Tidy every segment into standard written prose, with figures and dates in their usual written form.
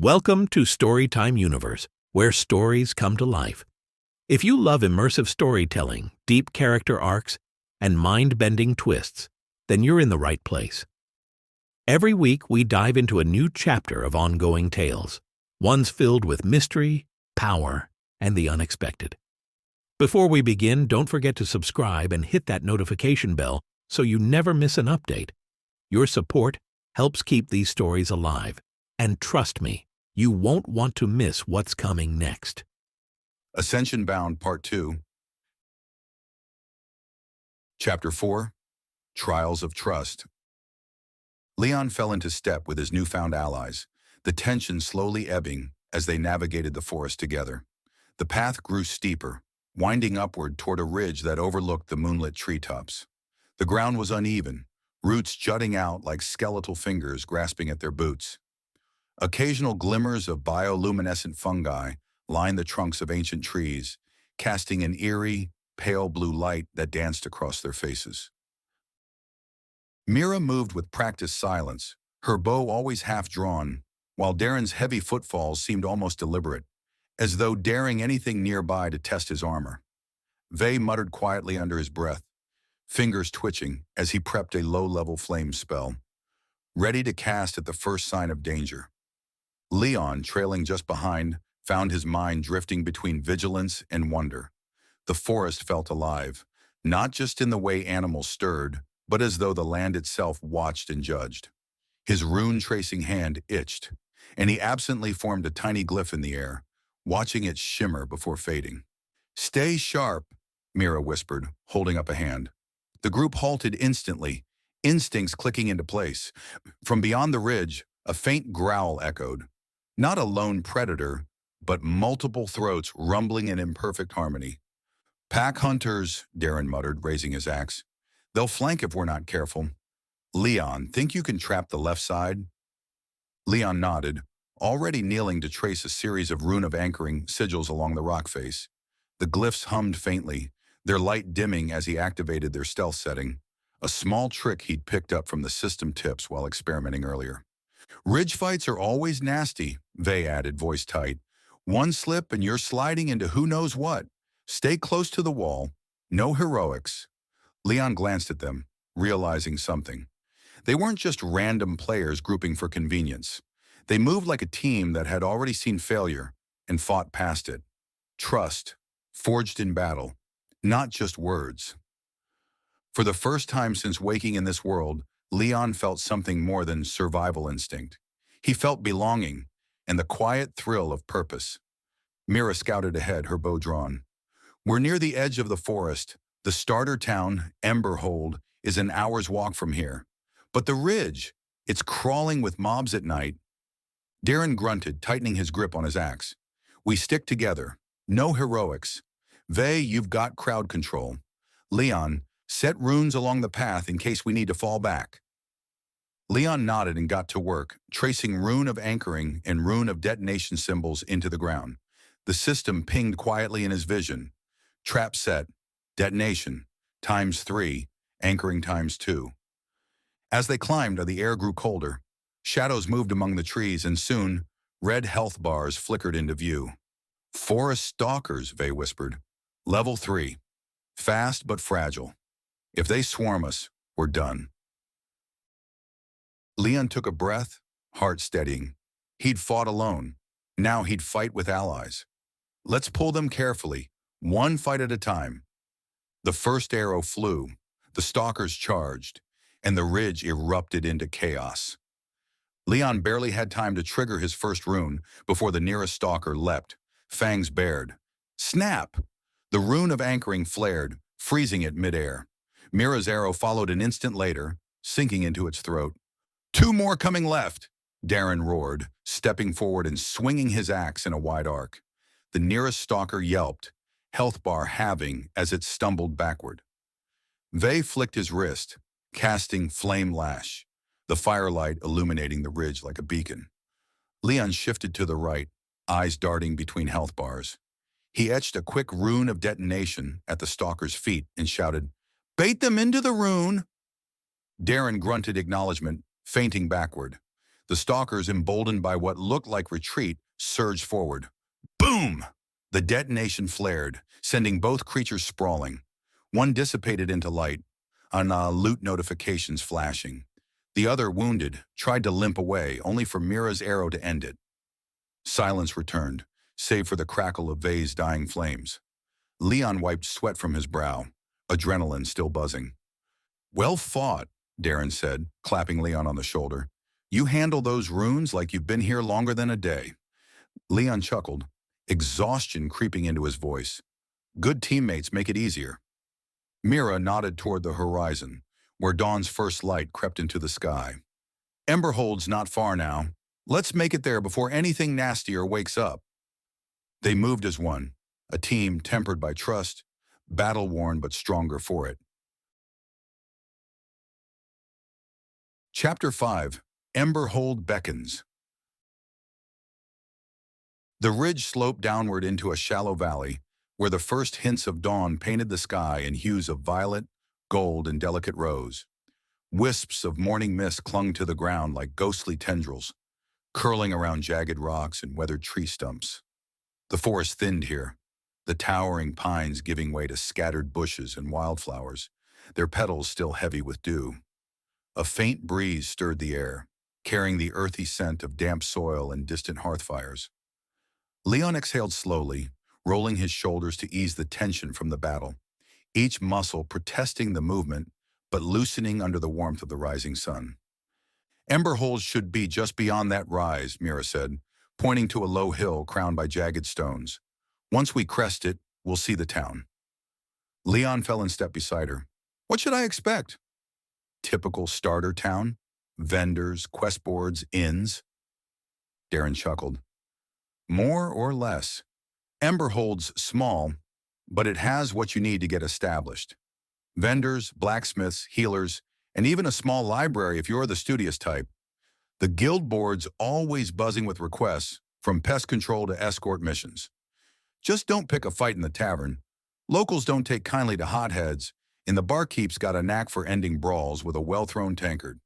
Welcome to Storytime Universe, where stories come to life. If you love immersive storytelling, deep character arcs, and mind-bending twists, then you're in the right place. Every week we dive into a new chapter of ongoing tales, ones filled with mystery, power, and the unexpected. Before we begin, don't forget to subscribe and hit that notification bell so you never miss an update. Your support helps keep these stories alive, and trust me, you won't want to miss what's coming next. Ascension Bound Part 2 Chapter 4 Trials of Trust. Leon fell into step with his newfound allies, the tension slowly ebbing as they navigated the forest together. The path grew steeper, winding upward toward a ridge that overlooked the moonlit treetops. The ground was uneven, roots jutting out like skeletal fingers grasping at their boots. Occasional glimmers of bioluminescent fungi lined the trunks of ancient trees, casting an eerie, pale blue light that danced across their faces. Mira moved with practiced silence, her bow always half drawn, while Darren's heavy footfalls seemed almost deliberate, as though daring anything nearby to test his armor. Vey muttered quietly under his breath, fingers twitching as he prepped a low-level flame spell, ready to cast at the first sign of danger. Leon, trailing just behind, found his mind drifting between vigilance and wonder. The forest felt alive, not just in the way animals stirred, but as though the land itself watched and judged. His rune-tracing hand itched, and he absently formed a tiny glyph in the air, watching it shimmer before fading. "Stay sharp," Mira whispered, holding up a hand. The group halted instantly, instincts clicking into place. From beyond the ridge, a faint growl echoed. Not a lone predator, but multiple throats rumbling in imperfect harmony. "Pack hunters," Darren muttered, raising his axe. "They'll flank if we're not careful." "Leon, think you can trap the left side?" Leon nodded, already kneeling to trace a series of rune of anchoring sigils along the rock face. The glyphs hummed faintly, their light dimming as he activated their stealth setting, a small trick he'd picked up from the system tips while experimenting earlier. "Ridge fights are always nasty," Vey added, voice tight. "One slip and you're sliding into who knows what. Stay close to the wall. No heroics." Leon glanced at them, realizing something. They weren't just random players grouping for convenience. They moved like a team that had already seen failure and fought past it. Trust, forged in battle, not just words. For the first time since waking in this world, Leon felt something more than survival instinct. He felt belonging and the quiet thrill of purpose. Mira scouted ahead, her bow drawn. "We're near the edge of the forest. The starter town, Emberhold, is an hour's walk from here. But the ridge, it's crawling with mobs at night." Darren grunted, tightening his grip on his axe. "We stick together. No heroics. Vey, you've got crowd control. Leon, set runes along the path in case we need to fall back." Leon nodded and got to work, tracing rune of anchoring and rune of detonation symbols into the ground. The system pinged quietly in his vision. Trap set, detonation, ×3, anchoring ×2. As they climbed, the air grew colder. Shadows moved among the trees, and soon, red health bars flickered into view. "Forest stalkers," Vey whispered. "Level 3. Fast but fragile. If they swarm us, we're done." Leon took a breath, heart steadying. He'd fought alone. Now he'd fight with allies. "Let's pull them carefully, one fight at a time." The first arrow flew, the stalkers charged, and the ridge erupted into chaos. Leon barely had time to trigger his first rune before the nearest stalker leapt, fangs bared. Snap! The rune of anchoring flared, freezing it midair. Mira's arrow followed an instant later, sinking into its throat. "Two more coming left," Darren roared, stepping forward and swinging his axe in a wide arc. The nearest stalker yelped, health bar halving as it stumbled backward. Vey flicked his wrist, casting Flame Lash, the firelight illuminating the ridge like a beacon. Leon shifted to the right, eyes darting between health bars. He etched a quick rune of detonation at the stalker's feet and shouted, "Bait them into the rune!" Darren grunted acknowledgement, fainting backward. The stalkers, emboldened by what looked like retreat, surged forward. Boom! The detonation flared, sending both creatures sprawling. One dissipated into light, on loot notifications flashing. The other, wounded, tried to limp away, only for Mira's arrow to end it. Silence returned, save for the crackle of Vay's dying flames. Leon wiped sweat from his brow, adrenaline still buzzing. Well fought, Darren said, clapping Leon on the shoulder. You handle those runes like you've been here longer than a day. Leon chuckled, exhaustion creeping into his voice. Good teammates make it easier. Mira nodded toward the horizon, where dawn's first light crept into the sky. Emberhold's not far now. Let's make it there before anything nastier wakes up. They moved as one, a team tempered by trust, battle-worn but stronger for it. Chapter 5. Emberhold Beckons. The ridge sloped downward into a shallow valley, where the first hints of dawn painted the sky in hues of violet, gold, and delicate rose. Wisps of morning mist clung to the ground like ghostly tendrils, curling around jagged rocks and weathered tree stumps. The forest thinned here, the towering pines giving way to scattered bushes and wildflowers, their petals still heavy with dew. A faint breeze stirred the air, carrying the earthy scent of damp soil and distant hearth fires. Leon exhaled slowly, rolling his shoulders to ease the tension from the battle, each muscle protesting the movement but loosening under the warmth of the rising sun. Emberhold should be just beyond that rise, Mira said, pointing to a low hill crowned by jagged stones. Once we crest it, we'll see the town. Leon fell in step beside her. What should I expect? Typical starter town? Vendors, quest boards, inns? Darren chuckled. More or less. Emberhold's small, but it has what you need to get established. Vendors, blacksmiths, healers, and even a small library if you're the studious type. The guild board's always buzzing with requests, from pest control to escort missions. Just don't pick a fight in the tavern. Locals don't take kindly to hotheads, and the barkeep's got a knack for ending brawls with a well-thrown tankard.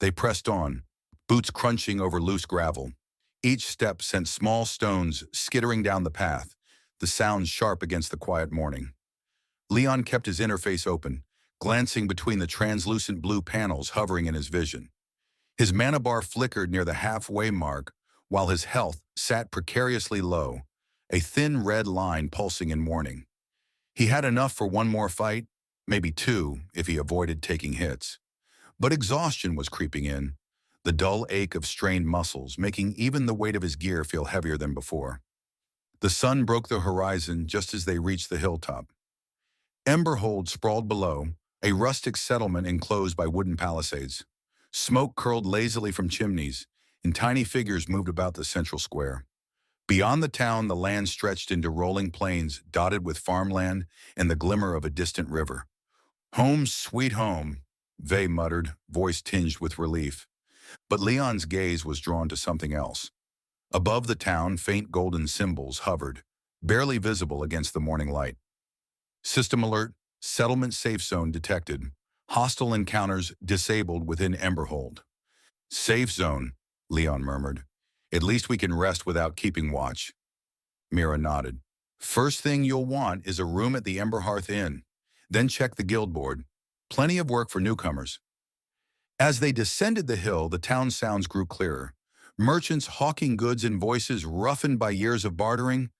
They pressed on, boots crunching over loose gravel. Each step sent small stones skittering down the path, the sounds sharp against the quiet morning. Leon kept his interface open, glancing between the translucent blue panels hovering in his vision. His mana bar flickered near the halfway mark, while his health sat precariously low, a thin red line pulsing in mourning. He had enough for one more fight, maybe two if he avoided taking hits. But exhaustion was creeping in, the dull ache of strained muscles making even the weight of his gear feel heavier than before. The sun broke the horizon just as they reached the hilltop. Emberhold sprawled below, a rustic settlement enclosed by wooden palisades. Smoke curled lazily from chimneys, and tiny figures moved about the central square. Beyond the town, the land stretched into rolling plains dotted with farmland and the glimmer of a distant river. Home sweet home, Vay muttered, voice tinged with relief. But Leon's gaze was drawn to something else. Above the town, faint golden symbols hovered, barely visible against the morning light. System alert, settlement safe zone detected. Hostile encounters disabled within Emberhold. Safe zone, Leon murmured. At least we can rest without keeping watch. Mira nodded. First thing you'll want is a room at the Emberhearth Inn. Then check the guild board. Plenty of work for newcomers. As they descended the hill, the town sounds grew clearer. Merchants hawking goods in voices roughened by years of bartering.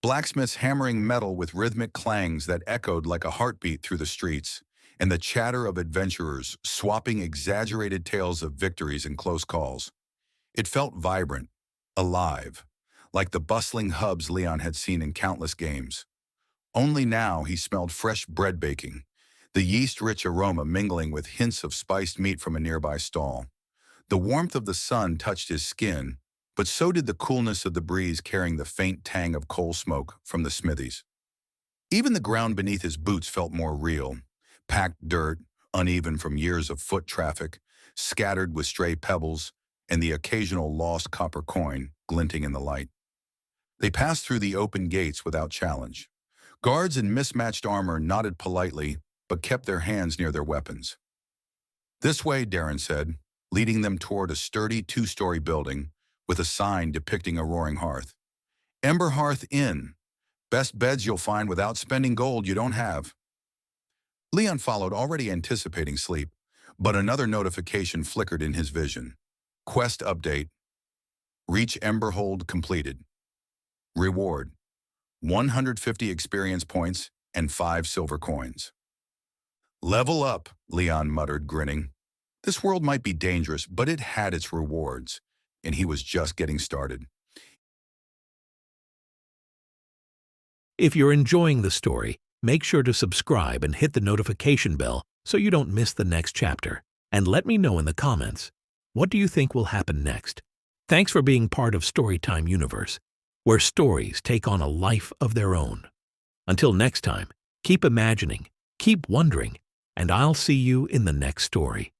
Blacksmiths hammering metal with rhythmic clangs that echoed like a heartbeat through the streets, and the chatter of adventurers swapping exaggerated tales of victories and close calls. It felt vibrant, alive, like the bustling hubs Leon had seen in countless games. Only now he smelled fresh bread baking, the yeast-rich aroma mingling with hints of spiced meat from a nearby stall. The warmth of the sun touched his skin, but so did the coolness of the breeze carrying the faint tang of coal smoke from the smithies. Even the ground beneath his boots felt more real, packed dirt, uneven from years of foot traffic, scattered with stray pebbles, and the occasional lost copper coin glinting in the light. They passed through the open gates without challenge. Guards in mismatched armor nodded politely, but kept their hands near their weapons. This way, Darren said. leading them toward a sturdy two-story building with a sign depicting a roaring hearth. Ember Hearth Inn. Best beds you'll find without spending gold you don't have. Leon followed, already anticipating sleep, but another notification flickered in his vision. Quest update. Reach Emberhold completed. Reward: 150 experience points and 5 silver coins. Level up, Leon muttered, grinning. This world might be dangerous, but it had its rewards, and he was just getting started. If you're enjoying the story, make sure to subscribe and hit the notification bell so you don't miss the next chapter. And let me know in the comments, what do you think will happen next? Thanks for being part of Storytime Universe, where stories take on a life of their own. Until next time, keep imagining, keep wondering, and I'll see you in the next story.